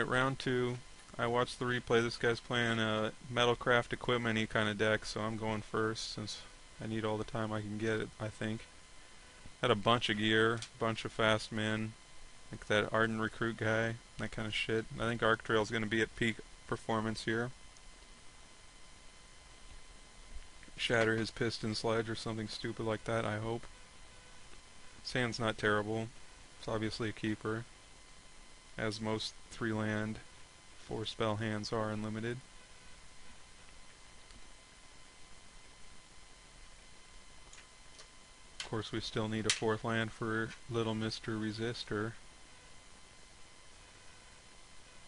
Alright, round two. I watched the replay. This guy's playing a Metalcraft equipment-y kind of deck, so I'm going first since I need all the time I can get it, I think. Had a bunch of gear, bunch of fast men, like that Ardent Recruit guy, that kind of shit. I think Arc Trail's going to be at peak performance here. Shatter his piston sledge or something stupid like that, I hope. Sand's not terrible. It's obviously a keeper, as most 3-land 4-spell hands are unlimited. Of course, we still need a 4th land for Little Mr. Resistor.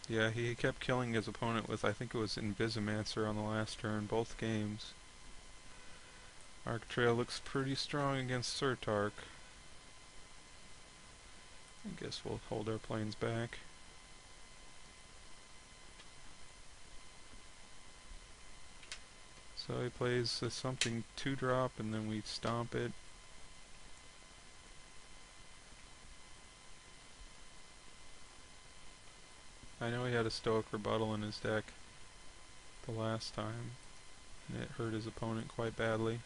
Yeah, he kept killing his opponent with, I think it was Invisimancer on the last turn, both games. Arc Trail looks pretty strong against Surtark. I guess we'll hold our planes back. So he plays something 2-drop and then we stomp it. I know he had a Stoic Rebuttal in his deck the last time, and it hurt his opponent quite badly.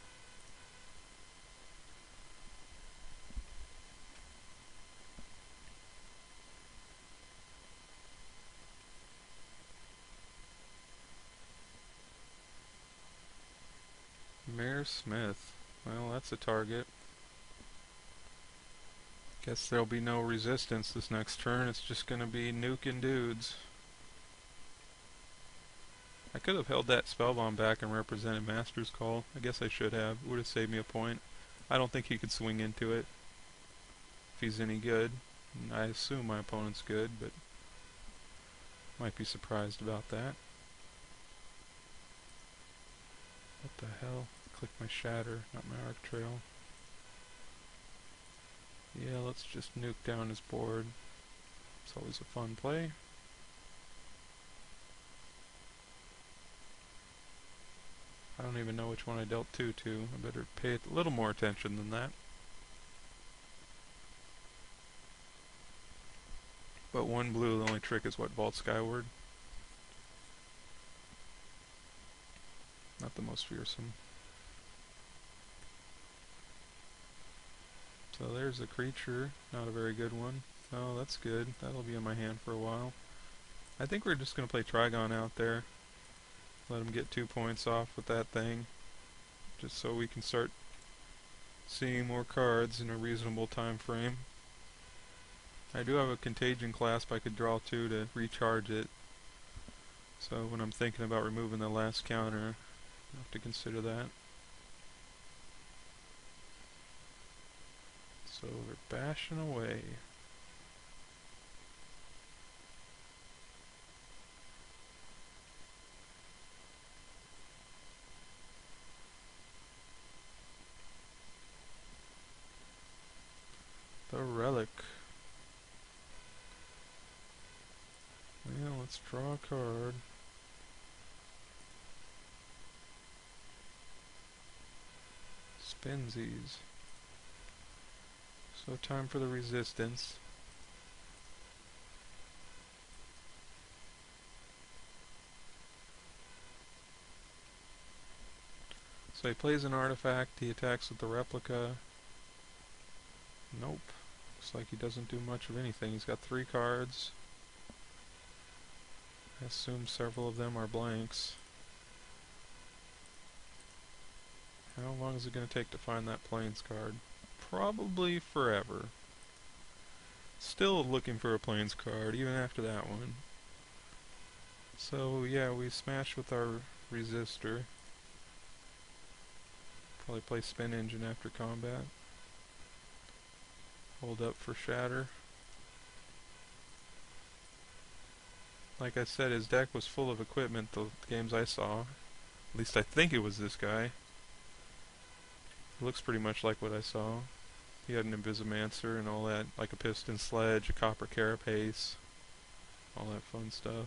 Mayor Smith. Well, that's a target. Guess there'll be no resistance this next turn. It's just gonna be nuking dudes. I could have held that Spellbomb back and represented Master's Call. I guess I should have. It would have saved me a point. I don't think he could swing into it if he's any good. And I assume my opponent's good, but might be surprised about that. What the hell? Click my Shatter, not my Arc Trail. Yeah, let's just nuke down his board. It's always a fun play. I don't even know which one I dealt 2 to. I better pay a little more attention than that. But 1 blue, the only trick is what, Vault Skyward? Not the most fearsome. So there's a creature, not a very good one. Oh, that's good. That'll be in my hand for a while. I think we're just going to play Trigon out there. Let him get 2 points off with that thing. Just so we can start seeing more cards in a reasonable time frame. I do have a Contagion Clasp I could draw 2 to recharge it. So when I'm thinking about removing the last counter, I have to consider that. So we're bashing away. The Relic. Well, let's draw a card. Spinsies. So time for the resistance. So he plays an artifact, he attacks with the replica. Nope. Looks like he doesn't do much of anything. He's got 3 cards. I assume several of them are blanks. How long is it going to take to find that Plains card? Probably forever. Still looking for a Plains card, even after that one. So yeah, we smash with our resistor. Probably play Spin Engine after combat. Hold up for Shatter. Like I said, his deck was full of equipment the games I saw. At least I think it was this guy. It looks pretty much like what I saw. He had an Invisimancer and all that, like a Piston Sledge, a Copper Carapace, all that fun stuff.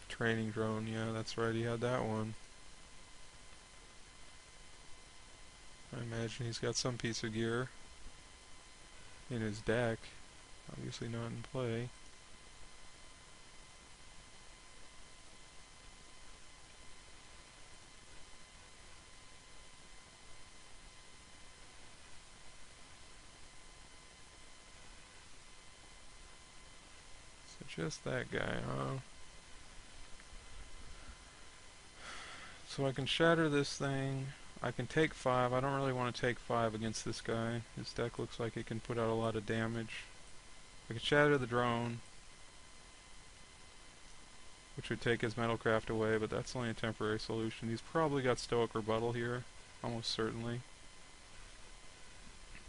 Training Drone, yeah, that's right, he had that one. I imagine he's got some piece of gear. in his deck. Obviously not in play. So just that guy, huh? So I can shatter this thing. I can take 5. I don't really want to take 5 against this guy. His deck looks like it can put out a lot of damage. I can shatter the drone, which would take his Metalcraft away, but that's only a temporary solution. He's probably got Stoic Rebuttal here, almost certainly.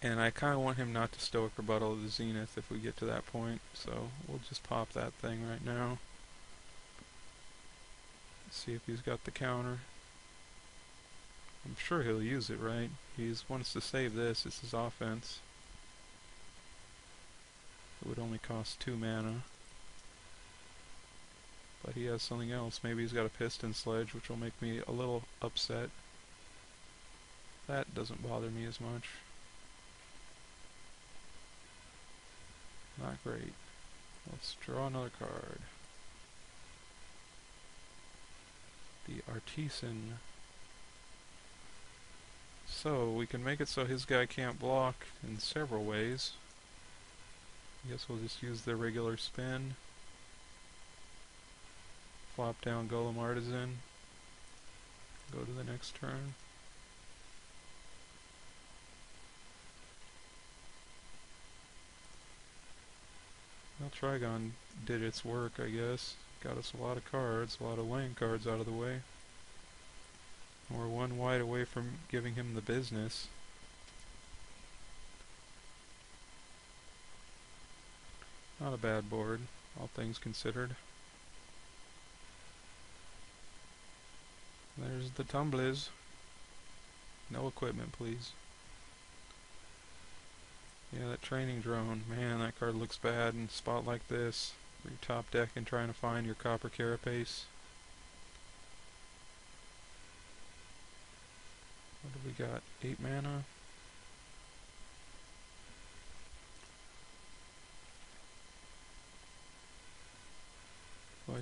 And I kind of want him not to Stoic Rebuttal the Zenith if we get to that point, so we'll just pop that thing right now. See if he's got the counter. I'm sure he'll use it, right? He wants to save this. It's his offense. It would only cost 2 mana. But he has something else. Maybe he's got a Piston Sledge, which will make me a little upset. That doesn't bother me as much. Not great. Let's draw another card. The Artisan. So, we can make it so his guy can't block in several ways. I guess we'll just use the regular spin. Flop down Golem Artisan. Go to the next turn. Well, Trigon did its work, I guess. Got us a lot of cards, a lot of lane cards out of the way. We're one white away from giving him the business. Not a bad board, all things considered. There's the Tumbliz. No equipment, please. Yeah, that training drone. Man, that card looks bad in a spot like this. Where you're top deck and trying to find your Copper Carapace. What do we got? 8 mana?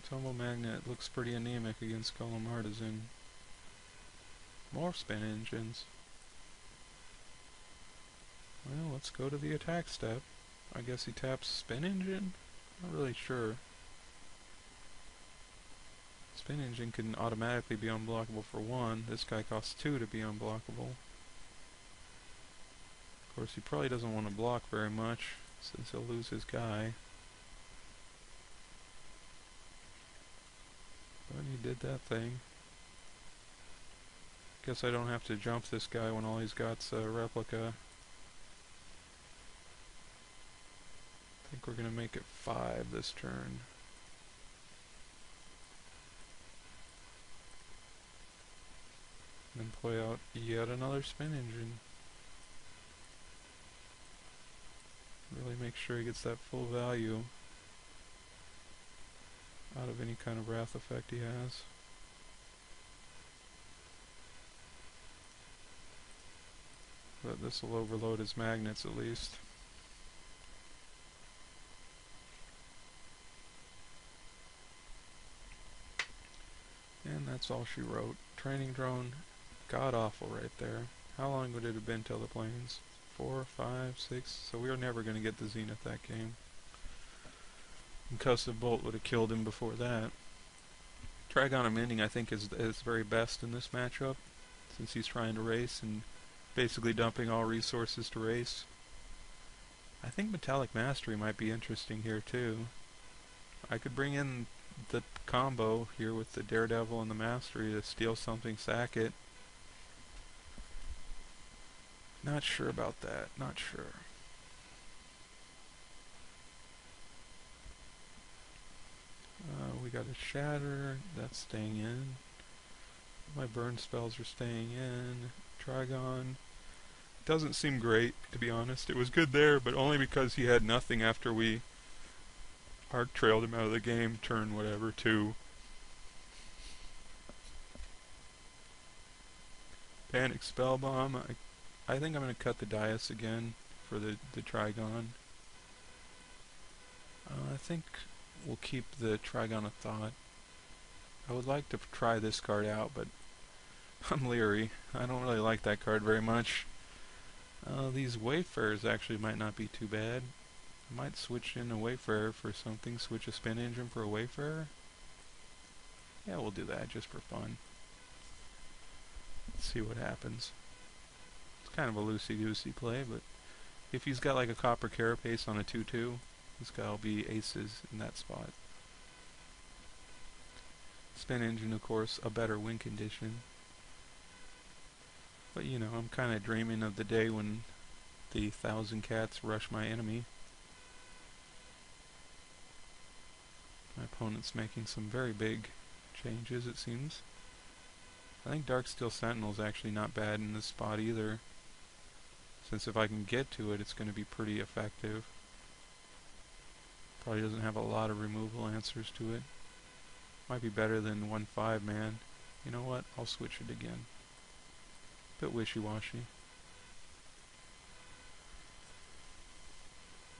Tumble Magnet looks pretty anemic against Golem Artisan. More spin engines. Well, let's go to the attack step. I guess he taps Spin Engine? Not really sure. Spin Engine can automatically be unblockable for 1. This guy costs 2 to be unblockable. Of course, he probably doesn't want to block very much, since he'll lose his guy. But he did that thing. Guess I don't have to jump this guy when all he's got's a replica. I think we're going to make it 5 this turn. And then play out yet another Spin Engine. Really make sure he gets that full value out of any kind of Wrath effect he has. But this will overload his magnets at least. And that's all she wrote. Training drone, god awful right there. How long would it have been till the planes? 4, 5, 6. So we were never going to get the Zenith that game. Concussive Bolt would have killed him before that. Trigon Mending I think is very best in this matchup, since he's trying to race and basically dumping all resources to race. I think Metallic Mastery might be interesting here too. I could bring in the combo here with the Daredevil and the Mastery to steal something, sack it. Not sure about that, not sure. We got a Shatter, that's staying in. My burn spells are staying in. Trigon. Doesn't seem great, to be honest. It was good there, but only because he had nothing after we arc trailed him out of the game, turn whatever, 2. Panic Spellbomb. I think I'm going to cut the Dais again. for the Trigon. I think we'll keep the Trigon of Thought. I would like to try this card out, but I'm leery. I don't really like that card very much. These Wayfarers actually might not be too bad. I might switch in a Wayfarer for something, switch a Spin Engine for a Wayfarer. Yeah, we'll do that just for fun. Let's see what happens. It's kind of a loosey-goosey play, but if he's got like a Copper Carapace on a 2-2, this guy will be aces in that spot. Spin Engine, of course, a better win condition. But you know, I'm kind of dreaming of the day when the 1,000 cats rush my enemy. My opponent's making some very big changes, it seems. I think Darksteel Sentinel's actually not bad in this spot either, since if I can get to it, it's going to be pretty effective. Probably doesn't have a lot of removal answers to it. Might be better than 1/5 man. You know what? I'll switch it again. Bit wishy-washy.